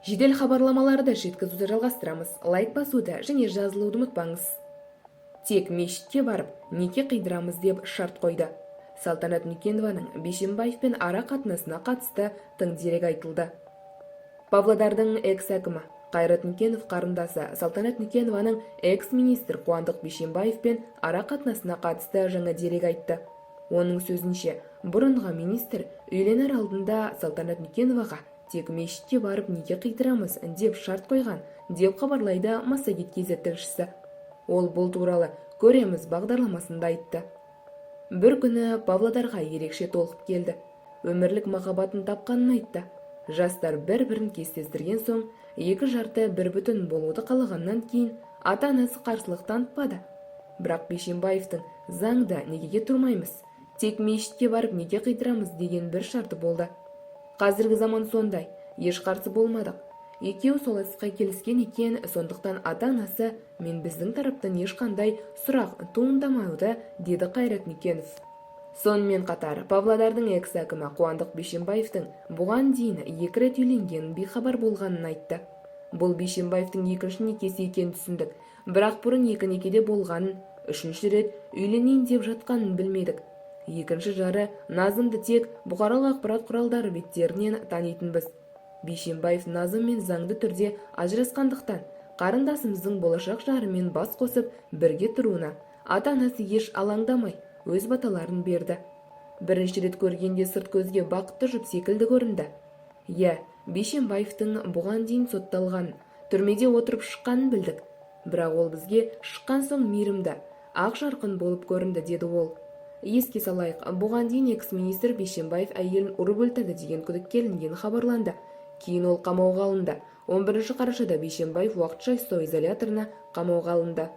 Жедел хабарламаларды жеткізуді жалғастырамыз. Лайк басуды және жазылуды ұмытпаңыз. Тек мешітке барып, неке қидырамыз деп шарт қойды. Салтанат Нүкенованың Бишімбаевпен ара қатынасына қатысты тың дерек айтылды. Павлодардың экс-әкімі Қайрат Нүкенов қарындасы Салтанат Нүкенованың экс-министр Қуандық Бишімбаевпен ара қатынасына қатысты жаңа дерек айтты. Оның сөзінше, бұрынғы министр үйленер алдында Салтанат Нүкеноваға тек мешітке барып неке қидырамыз деп шарт қойған, деп хабарлайды Массагет KZ тілшісі. Ол бұл туралы көреміз бағдарламасында айтты. Бір күні Павлодарға ерекше толқып келді. Өмірлік махаббатын тапқанын айтты. Жастар бір-бірін кестестірген соң, екі жарты бір бүтін болуды қалағаннан кейін ата-анасы қарсылық танытпады. Бірақ Бишімбаевтың заңда некеге тұрмаймыз, тек мешітке барып неке қидырамыз деген бір шарты болды. Қазіргі заман сондай, еш қарсы болмадық. Екеуі сол ісқа келіскен екен, сондықтан ата-анасы мен біздің тараптан ешқандай сұрақ туындамайды, деді Қайрат Нүкенов. Сонымен қатар, Павлодардың экс-әкімі Қуандық Бишімбаевтың бұған дейін 2 рет үйленгенін бейхабар болғанын айтты. Бұл Бишімбаевтың екінші некесі екенін түсіндік, бірақ бұрын 2 некеде болғанын, 3-ші рет үйленейін деп жатқанын білмедік. Екінші жары Назымды тек бұқаралық ақпарат құралдары беттерінен танитынбыз. Бишімбаев Назыммен заңды түрде ажырасқандықтан, қарындасымыздың болашақ жарымен бас қосып бірге тұруына ата-анасы еш алаңдамай өз баталарын берді. Бірінші рет көргенде сырт көзге бақытты жұп секілді көрінді. Бишімбаевтың бұған дейін сотталған, түрмеде отырып шыққанын білдік. Бірақ ол бізге шыққан соң мейірімді, ақ жарқын болып көрінді, деді ол. Еске салайық, бұған дейін экс-министр Бишімбаев әйелін ұрып өлтірді деген күдікке ілінген хабарланды. Кейін ол қамауға алынды. 11 қарашада Бишімбаев уақытша ұстау изоляторына қамауға алынды.